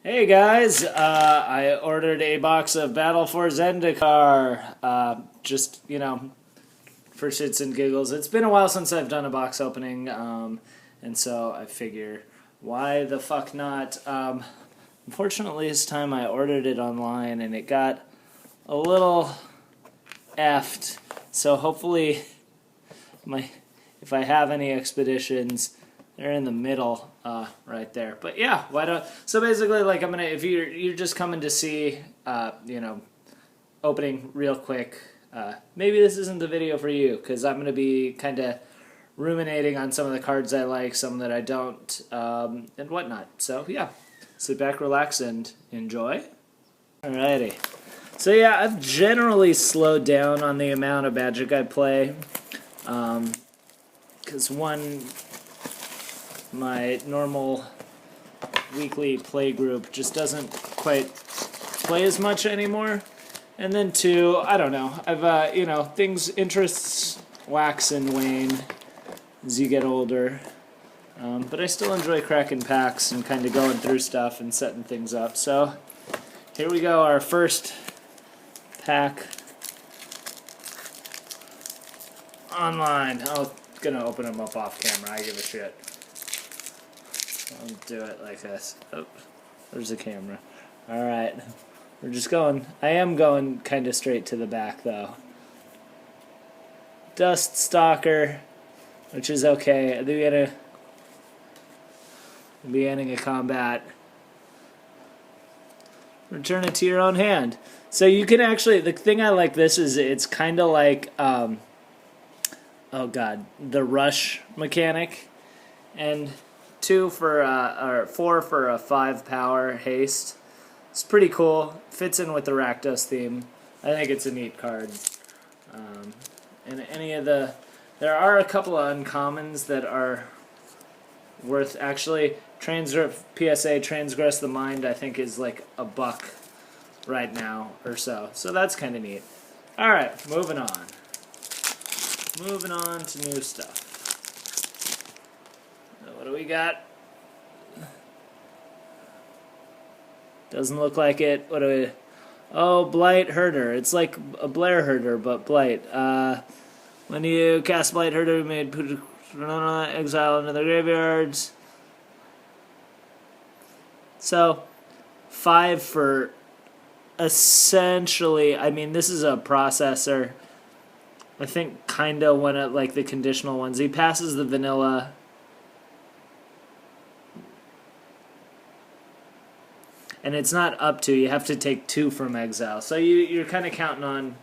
Hey guys, I ordered a box of Battle for Zendikar, just, for shits and giggles. It's been a while since I've done a box opening, and so I figure, why the fuck not? Unfortunately, this time I ordered it online, and it got a little effed, so hopefully, if I have any expeditions, they're in the middle, right there. But yeah, why don't? So basically, like if you're just coming to see, opening real quick. Maybe this isn't the video for you because I'm gonna be kind of ruminating on some of the cards I like, some that I don't, and whatnot. So yeah, sit back, relax, and enjoy. Alrighty. So yeah, I've generally slowed down on the amount of Magic I play, because my normal weekly play group just doesn't quite play as much anymore. And then two, I don't know. I've, interests wax and wane as you get older. But I still enjoy cracking packs and kind of going through stuff and setting things up. So here we go, our first pack online. I'm gonna open them up off camera. I give a shit. I'll do it like this. Oh, there's the camera. Alright. We're just going. I am going kind of straight to the back, though. Dust Stalker, which is okay. At the beginning of combat. Return it to your own hand. So you can actually. The thing I like this is it's kind of like. Oh god. The rush mechanic. And 4 for a 5 power haste. It's pretty cool. Fits in with the Rakdos theme. I think it's a neat card. And there are a couple of uncommons that are worth actually. PSA Transgress the Mind I think is like $1 right now or so. So that's kind of neat. All right, moving on. Moving on to new stuff. What do we got? Doesn't look like it. What do we... Oh, Blight Herder. It's like a Blair Herder, but Blight. When you cast Blight Herder, you may put exile into the graveyards. So, 5 for essentially... I mean, this is a processor. I think kind of one of like the conditional ones. He passes the vanilla... And it's not up to, you have to take 2 from exile. So you're kind of counting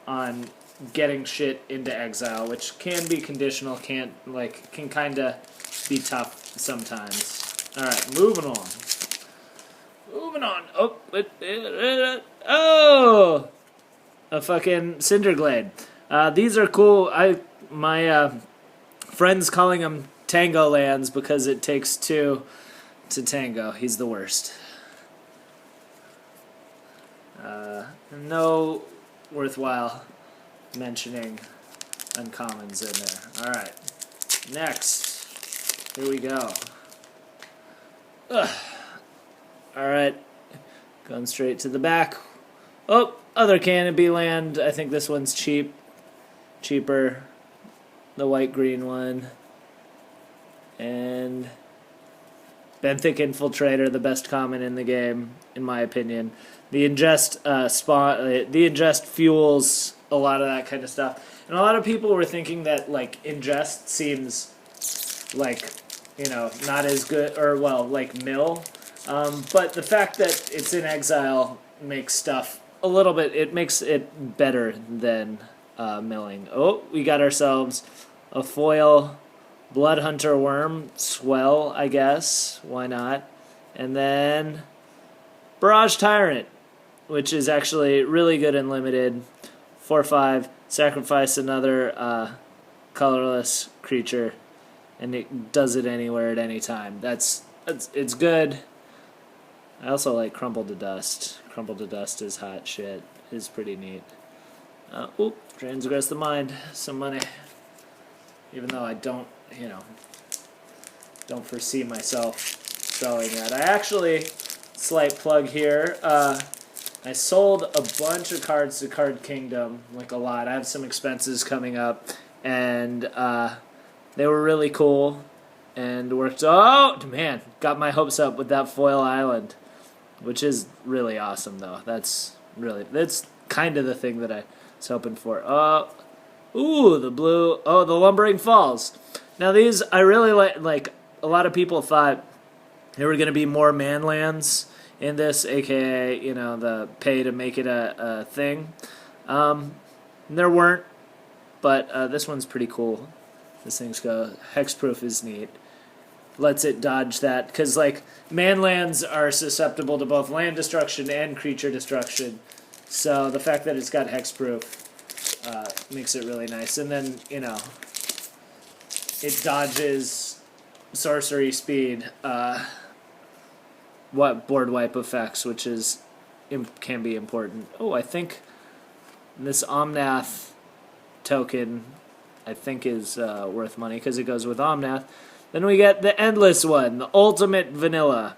on getting shit into exile, which can be conditional, can kind of be tough sometimes. Alright, moving on. Moving on. Oh! A fucking Cinderglade. These are cool. My friend's calling them Tango Lands because it takes 2 to tango. He's the worst. No worthwhile mentioning uncommons in there. Alright. Next. Here we go. Alright. Going straight to the back. Oh, other Canopy land. I think this one's cheap. Cheaper. The white-green one. And Benthic Infiltrator, the best common in the game, in my opinion. The ingest the ingest fuels a lot of that kind of stuff, and a lot of people were thinking that like ingest seems like not as good, or well, like mill, but the fact that it's in exile makes stuff a little bit. It makes it better than milling. Oh, we got ourselves a foil Bloodhunter Worm, swell, I guess. Why not? And then Barrage Tyrant, which is actually really good and limited. 4/5, sacrifice another colorless creature, and it does it anywhere at any time. It's good. I also like Crumble to Dust. Crumble to Dust is hot shit. It's pretty neat. Transgress the Mind. Some money. Even though I don't foresee myself selling that. I actually slight plug here. I sold a bunch of cards to Card Kingdom, like a lot. I have some expenses coming up, and they were really cool and worked. Oh, man, got my hopes up with that Foil Island, which is really awesome, though. That's kind of the thing that I was hoping for. Ooh, the blue. Oh, the Lumbering Falls. Now these, I really like. A lot of people thought there were going to be more manlands in this, aka, the pay to make it a thing. There weren't, but this one's pretty cool. This thing's go hexproof is neat. Lets it dodge that, because manlands are susceptible to both land destruction and creature destruction. So the fact that it's got hexproof makes it really nice. And then, it dodges sorcery speed. Board wipe effects, which can be important. Oh, I think this Omnath token, is worth money because it goes with Omnath. Then we get the Endless one, the ultimate vanilla.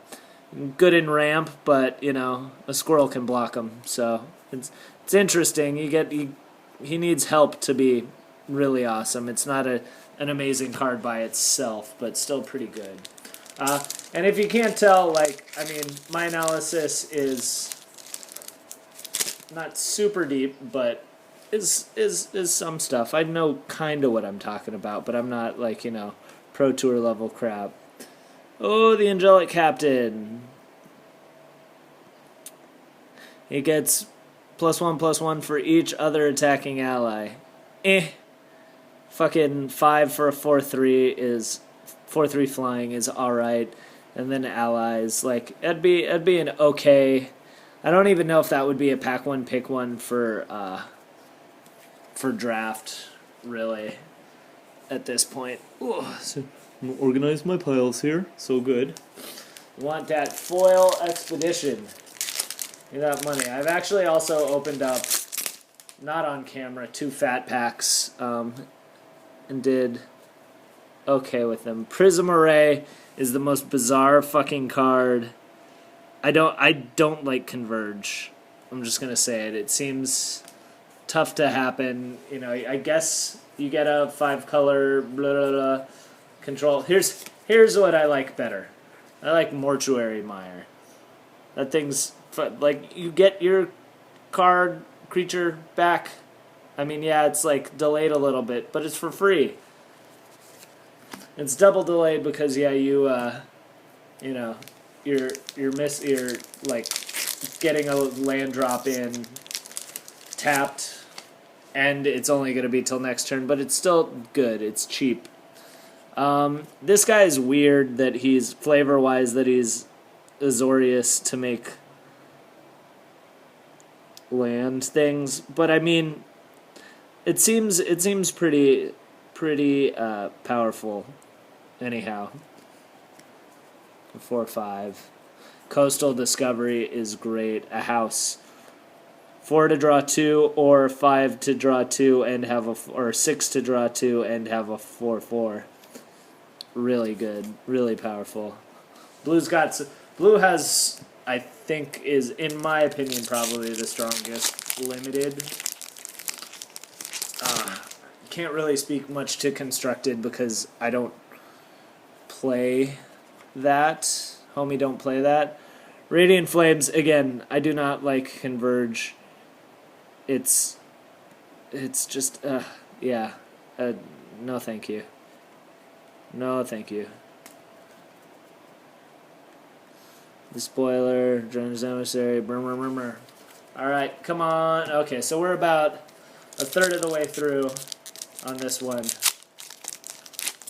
Good in ramp, but a squirrel can block him, so it's interesting. He needs help to be really awesome. It's not an amazing card by itself, but still pretty good. And if you can't tell, my analysis is not super deep, but is some stuff. I know kind of what I'm talking about, but I'm not Pro Tour level crap. Oh, the Angelic Captain. He gets +1/+1 for each other attacking ally. Fucking 5 for a 4/3 is 4/3 flying is alright. And then allies, it'd be an okay. I don't even know if that would be a pack one pick one for draft, really, at this point. Ooh, so I'm gonna organize my piles here. So good. Want that foil expedition. Get that money. I've actually also opened up, not on camera, 2 fat packs, and did okay with them. Prism Array is the most bizarre fucking card. I don't like Converge. I'm just gonna say it. It seems tough to happen. I guess you get a 5-color blah blah blah control. Here's what I like better. I like Mortuary Mire. That thing's you get your card creature back. Yeah, it's delayed a little bit, but it's for free. It's double delayed because you're getting a land drop in tapped, and it's only going to be till next turn, but it's still good. It's cheap. This guy is weird that he's flavor-wise that he's Azorius to make land things, but it seems pretty powerful. Anyhow, 4/5. Coastal Discovery is great. A house. 4 to draw 2, or 5 to draw 2 and have or 6 to draw 2 and have a 4/4. Really good. Really powerful. Blue has, I think, is, in my opinion, probably the strongest limited. Can't really speak much to constructed because I don't play that. Homie don't play that. Radiant Flames, again, I do not like Converge. It's just, yeah. No thank you. No thank you. The Spoiler, Drone's Emissary, brr. Alright, come on. Okay, so we're about a third of the way through on this one.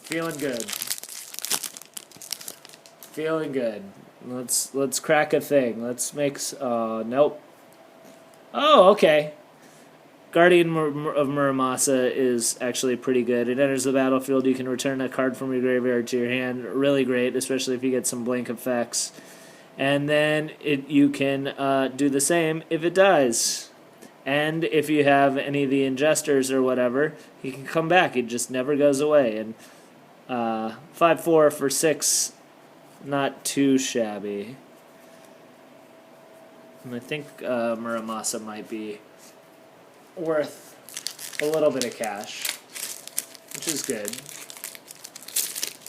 Feeling good. Feeling good. Let's crack a thing. Let's make nope. Oh, okay. Guardian of Muramasa is actually pretty good. It enters the battlefield. You can return a card from your graveyard to your hand. Really great, especially if you get some blink effects. And then you can do the same if it dies. And if you have any of the ingesters or whatever, he can come back. It just never goes away. And 5/4 for 6, not too shabby. And I think Muramasa might be worth a little bit of cash, which is good.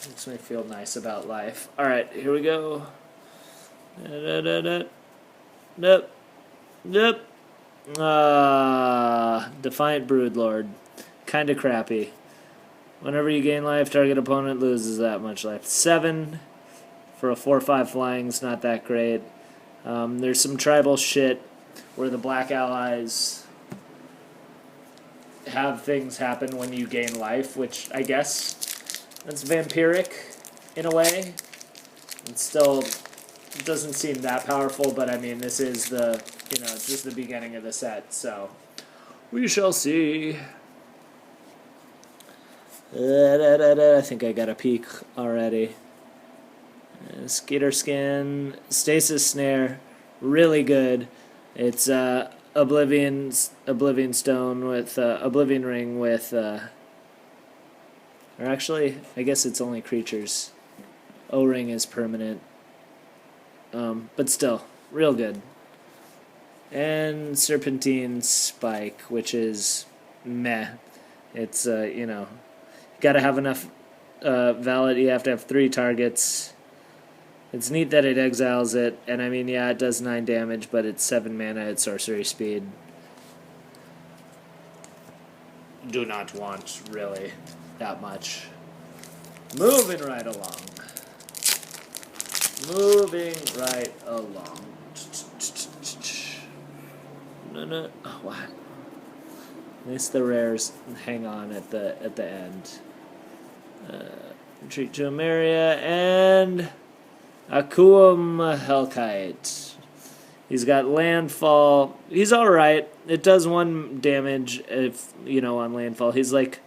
Makes me feel nice about life. Alright, here we go. Nope. Nope. Defiant Broodlord. Kinda crappy. Whenever you gain life, target opponent loses that much life. 7 for a 4/5 flying's not that great. There's some tribal shit where the black allies have things happen when you gain life, which I guess that's vampiric in a way. It still doesn't seem that powerful, but I mean, this is the, it's just the beginning of the set, so we shall see. I think I got a peek already. Skater Skin, Stasis Snare, really good. It's Oblivion Stone with Oblivion Ring with, or actually, I guess it's only creatures. O-Ring is permanent, but still, real good. And Serpentine Spike, which is meh. It's gotta have enough valid. You have to have 3 targets. It's neat that it exiles it, and I mean, yeah, it does 9 damage, but it's 7 mana at sorcery speed. Do not want, really, that much. Moving right along. Moving right along. No. Oh, what? At least the rares hang on at the end. Retreat to Emeria and Akuum Hellkite. He's got landfall. He's alright. It does 1 damage if, on landfall. He's like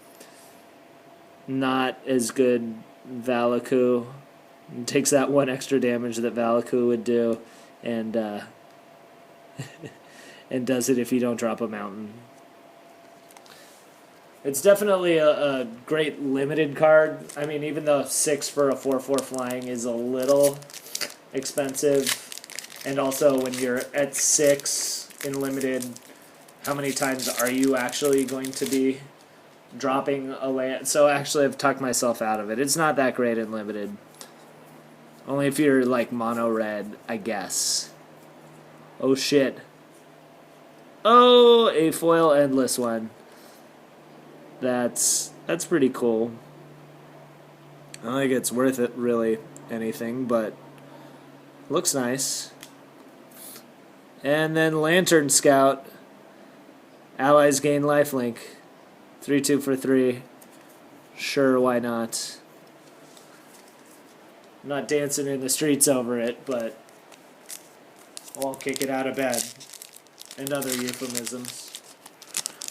not as good Valaku. It takes that 1 extra damage that Valaku would do, and and does it if you don't drop a mountain. It's definitely a great limited card. I mean, even though 6 for a 4/4 flying is a little expensive, and also when you're at 6 in limited, how many times are you actually going to be dropping a land? So actually, I've talked myself out of it. It's not that great in limited. Only if you're like mono red, I guess. Oh shit. Oh, a foil endless one. That's pretty cool. I don't think it's worth it, really, anything, but looks nice. And then Lantern Scout. Allies gain lifelink. 3/2 for 3. Sure, why not? I'm not dancing in the streets over it, but I'll kick it out of bed. And other euphemisms.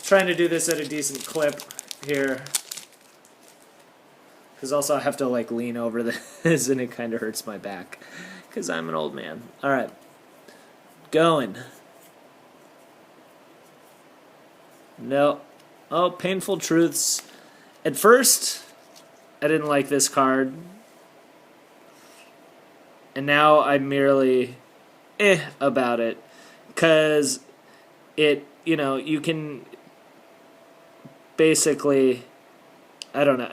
Trying to do this at a decent clip here, because also I have to like lean over this and it kind of hurts my back because I'm an old man. Alright, going. No. Oh, Painful Truths. At first I didn't like this card, and now I'm merely about it, because it, you can basically, I don't know,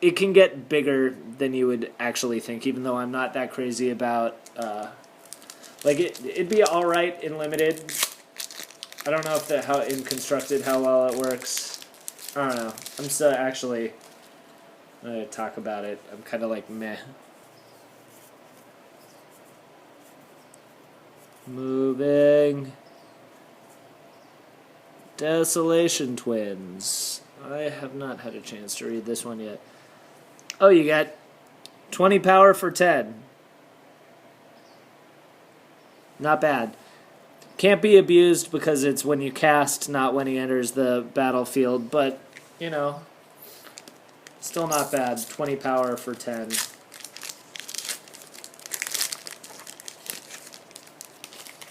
it can get bigger than you would actually think, even though I'm not that crazy about, it'd be alright in limited. I don't know if how in constructed, how well it works. I don't know. I'm still actually, I'm going to talk about it. I'm kind of like meh. Moving. Desolation Twins. I have not had a chance to read this one yet. Oh, you got 20 power for 10. Not bad. Can't be abused because it's when you cast, not when he enters the battlefield, but, still not bad. 20 power for 10.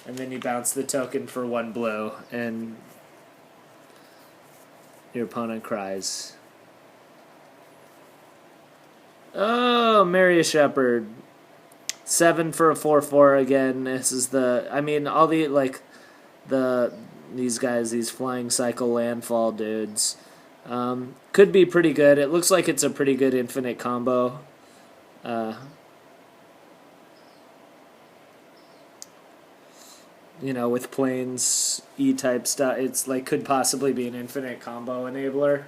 And then you bounce the token for 1 blue, and your opponent cries. Oh, Marry a Shepherd. 7 for a 4/4 again. This is the, I mean, all the, like, these guys, these flying cycle landfall dudes, could be pretty good. It looks like it's a pretty good infinite combo. You know, with planes, E-type stuff, it's like could possibly be an infinite combo enabler.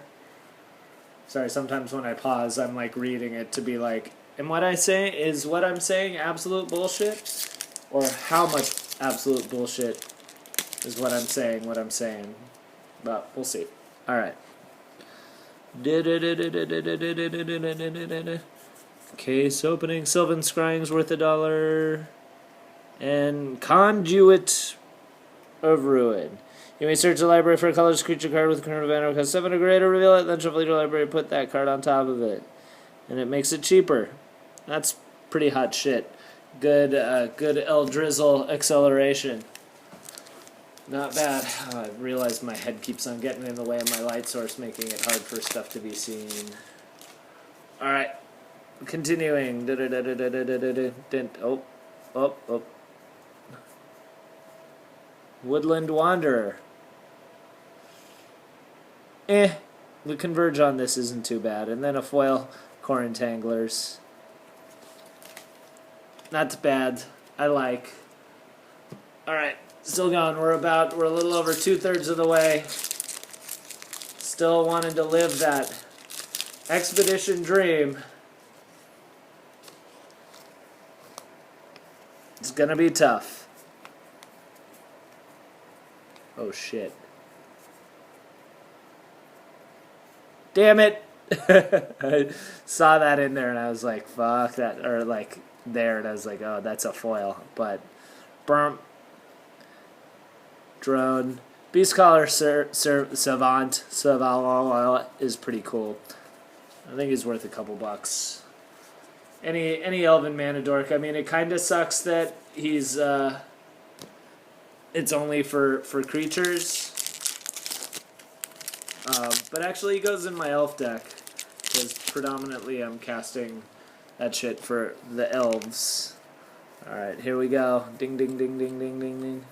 Sorry, sometimes when I pause, I'm like reading it to be like, and what I say is what I'm saying absolute bullshit, or how much absolute bullshit is what I'm saying. But we'll see. All right. Case opening. Sylvan Scrying's worth $1. And Conduit of Ruin. You may search the library for a colorless creature card with a current value cost 7 or greater, reveal it, then shuffle your library, put that card on top of it. And it makes it cheaper. That's pretty hot shit. Good El Drizzle acceleration. Not bad. Oh, I realized my head keeps on getting in the way of my light source, making it hard for stuff to be seen. Alright. Continuing. Oh. Woodland Wanderer. The Converge on this isn't too bad. And then a foil Core Entanglers. Not bad. I like. Alright, still going. We're a little over 2/3 of the way. Still wanting to live that expedition dream. It's gonna be tough. Oh shit. Damn it! I saw that in there and I was like, fuck that. Or like there and I was like, oh, that's a foil. But, burp. Drone. Beast Collar Savant is pretty cool. I think he's worth a couple bucks. Any Elven Mana Dork. I mean, it kind of sucks that he's it's only for creatures. But actually, he goes in my elf deck because predominantly I'm casting that shit for the elves. All right, here we go. Ding ding ding ding ding ding ding.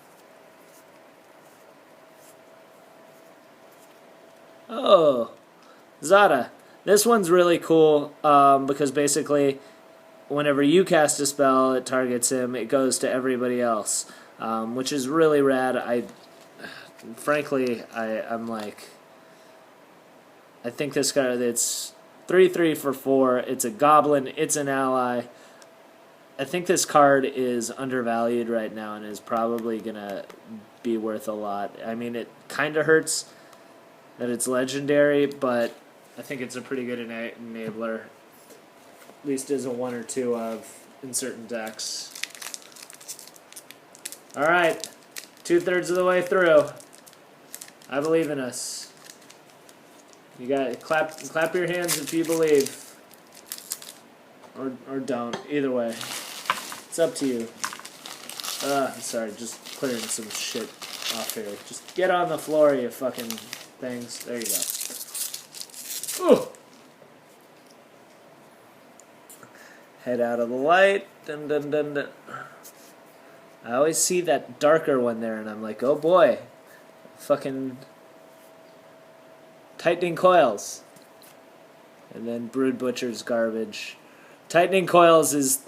Oh, Zada. This one's really cool because basically whenever you cast a spell, it targets him, it goes to everybody else, which is really rad. Frankly, I'm like, I think this card, it's 3/3 for 4, it's a goblin, it's an ally. I think this card is undervalued right now and is probably going to be worth a lot. I mean, it kind of hurts that it's legendary, but I think it's a pretty good enabler. At least as a 1 or 2 of in certain decks. Alright, 2/3 of the way through. I believe in us. You got clap your hands if you believe. Or don't. Either way. It's up to you. Sorry, just clearing some shit off here. Just get on the floor, you fucking things. There you go. Ooh. Head out of the light. Dun, dun, dun, dun. I always see that darker one there, and I'm like, oh boy. Fucking Tightening Coils. And then Brood Butcher's garbage. Tightening Coils is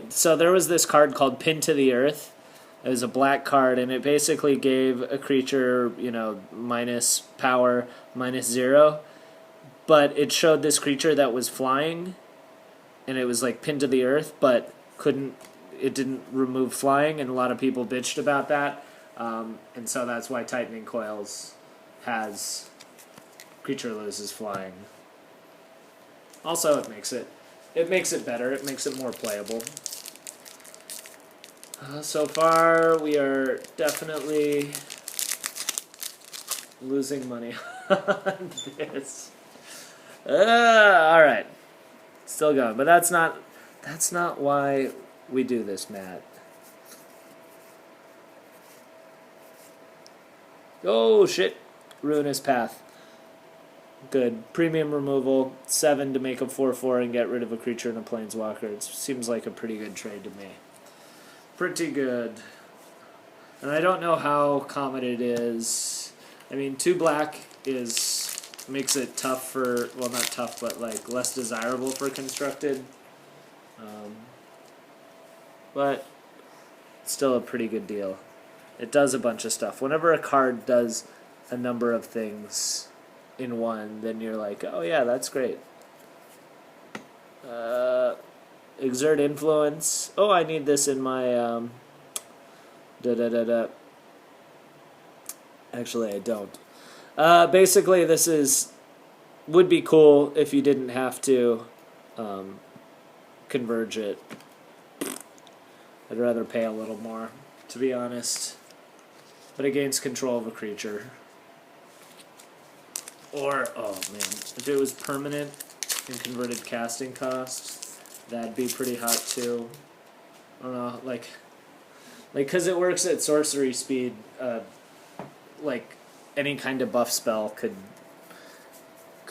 so there was this card called Pin to the Earth. It was a black card, and it basically gave a creature, you know, minus power, -0. But it showed this creature that was flying, and it was like pinned to the earth, but it didn't remove flying, and a lot of people bitched about that. And so that's why Tightening Coils has creature loses flying. Also, it makes it better. It makes it more playable. So far, we are definitely losing money on this. All right, still going, but that's not why we do this, Matt. Oh shit! Ruinous Path. Good. Premium removal, 7 to make a 4/4 and get rid of a creature and a planeswalker. It seems like a pretty good trade to me. Pretty good. And I don't know how common it is. I mean, 2 black makes it tough for, well, not tough, but like less desirable for constructed. But still a pretty good deal. It does a bunch of stuff. Whenever a card does a number of things in one, then you're like, oh yeah, that's great. Exert influence. Oh, I need this in my Actually, I don't. Basically, this would be cool if you didn't have to converge it. I'd rather pay a little more, to be honest. But it gains control of a creature. Or, oh man, if it was permanent and converted casting cost, that'd be pretty hot too. I don't know, like, because it works at sorcery speed, like, any kind of buff spell could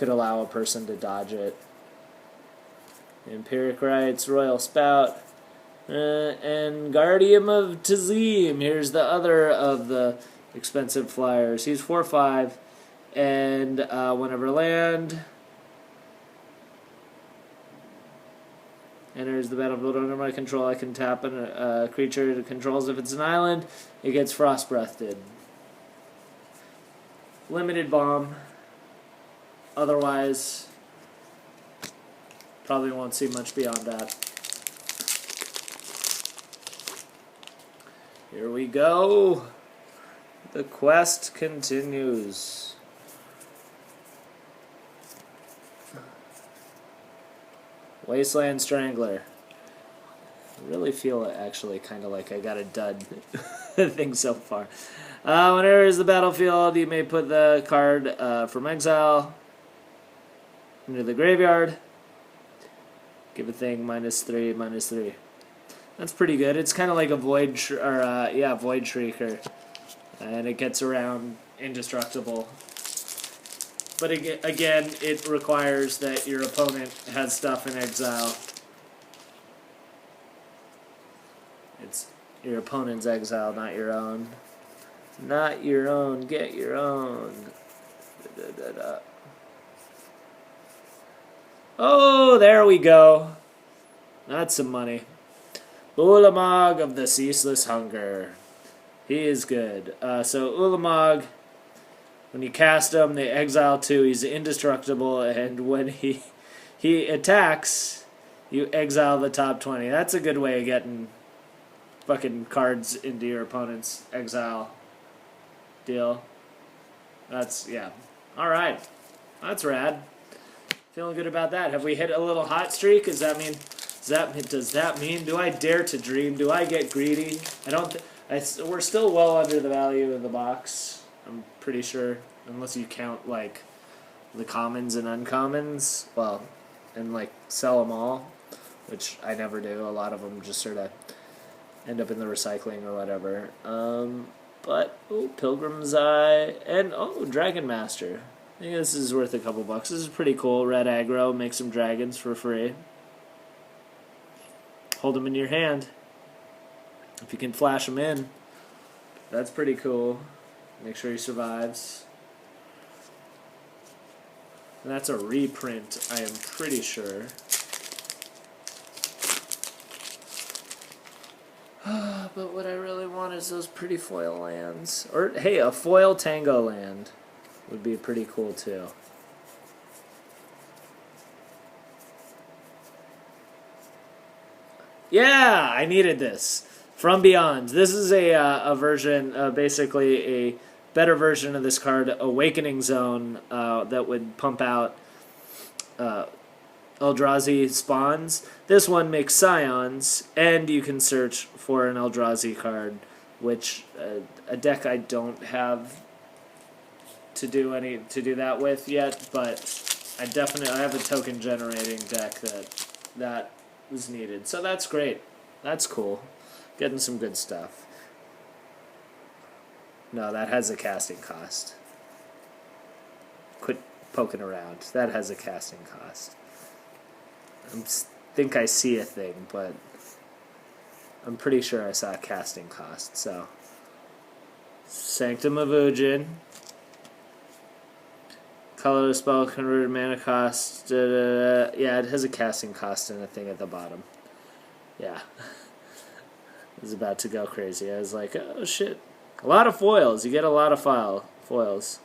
allow a person to dodge it. Empiric Rites, Royal Spout, and Guardian of Tazim. Here's the other of the expensive flyers. He's 4/5, and whenever land enters the battlefield under my control, I can tap a creature it controls. If it's an island, it gets frost breathed. Limited bomb. Otherwise, probably won't see much beyond that. Here we go. The quest continues. Wasteland Strangler. I really feel actually kind of like I got a dud thing so far. Whenever is the battlefield, you may put the card from exile into the graveyard. Give a thing -3/-3. That's pretty good. It's kind of like a Void Shrieker, and it gets around indestructible. But again, it requires that your opponent has stuff in exile. It's your opponent's exile, not your own. Not your own. Get your own. Oh, there we go. That's some money. Ulamog of the Ceaseless Hunger. He is good. So Ulamog, when you cast him, they exile 2. He's indestructible, and when he attacks, you exile the top 20. That's a good way of getting fucking cards into your opponent's exile deal. That's, yeah. Alright. That's rad. Feeling good about that. Have we hit a little hot streak? Does that mean, do I dare to dream? Do I get greedy? I don't we're still well under the value of the box, I'm pretty sure, unless you count like the commons and uncommons, well, and like sell them all, which I never do. A lot of them just sort of end up in the recycling or whatever. But Pilgrim's Eye and Dragon Master. I think this is worth a couple bucks. This is pretty cool. Red aggro, make some dragons for free. Hold them in your hand. If you can flash them in, that's pretty cool. Make sure he survives. And that's a reprint, I am pretty sure. But what I really want is those pretty foil lands. Or, hey, a foil Tango land would be pretty cool too. Yeah, I needed this. From Beyond. This is a version, basically a better version of this card, Awakening Zone, that would pump out Eldrazi spawns. This one makes Scions, and you can search for an Eldrazi card, which a deck I don't have to do that with yet, but I have a token generating deck that was needed. So that's great. That's cool. Getting some good stuff. No, that has a casting cost. Quit poking around. That has a casting cost. I think I see a thing, but I'm pretty sure I saw a casting cost. So, Sanctum of Ujin. Color spell converted mana cost. Yeah, it has a casting cost and a thing at the bottom. Yeah. I was about to go crazy. I was like, oh shit. A lot of foils. You get a lot of foils.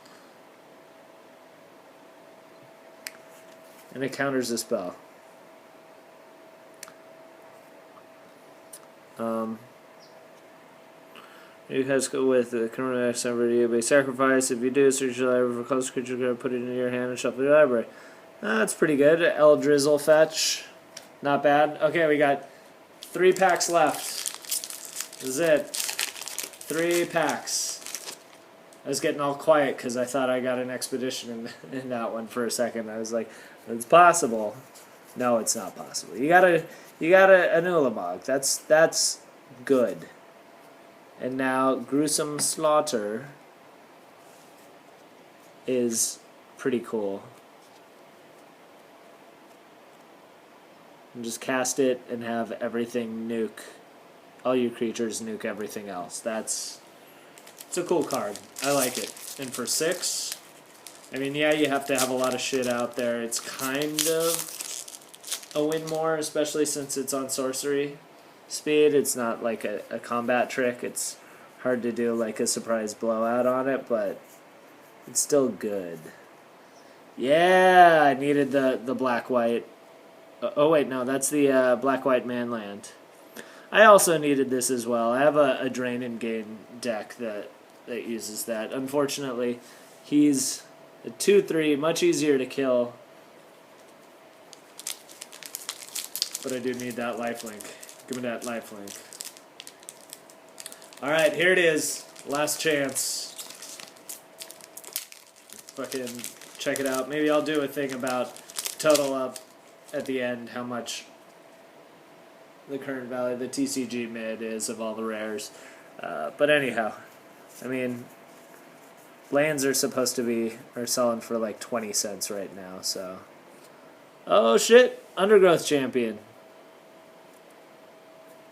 And it counters the spell. You guys go with the current action you may sacrifice. If you do, search your library for close creature, you're going to put it in your hand and shuffle your library. That's pretty good. Eldrizzle fetch. Not bad. Okay, we got 3 packs left. This is it. 3 packs. I was getting all quiet because I thought I got an expedition in that one for a second. I was like, it's possible. No, it's not possible. You got an Ulamog. That's good. And now Gruesome Slaughter is pretty cool. And just cast it and have everything nuke. All your creatures nuke everything else. It's a cool card. I like it. And for 6, I mean, yeah, you have to have a lot of shit out there. It's kind of a win more, especially since it's on sorcery speed. It's not like a combat trick. It's hard to do like a surprise blowout on it, but it's still good. Yeah, I needed the black-white. Oh wait, no, that's the black-white manland. I also needed this as well. I have a Drain and Gain deck that uses that. Unfortunately, he's a 2/3, much easier to kill. But I do need that lifelink. Give me that lifelink. Alright, here it is. Last chance. Fucking check it out. Maybe I'll do a thing about total up at the end, how much the current value, the TCG mid is of all the rares. But anyhow, I mean, lands are selling for like 20 cents right now, so. Oh shit, Undergrowth Champion.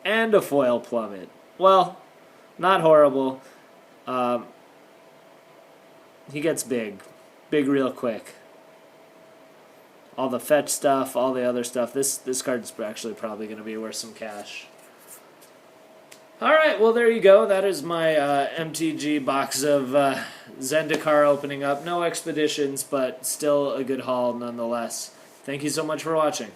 And a foil plummet. Well, not horrible. He gets big real quick. All the fetch stuff, all the other stuff. This card's actually probably going to be worth some cash. Alright, well there you go. That is my MTG box of Zendikar opening up. No expeditions, but still a good haul nonetheless. Thank you so much for watching.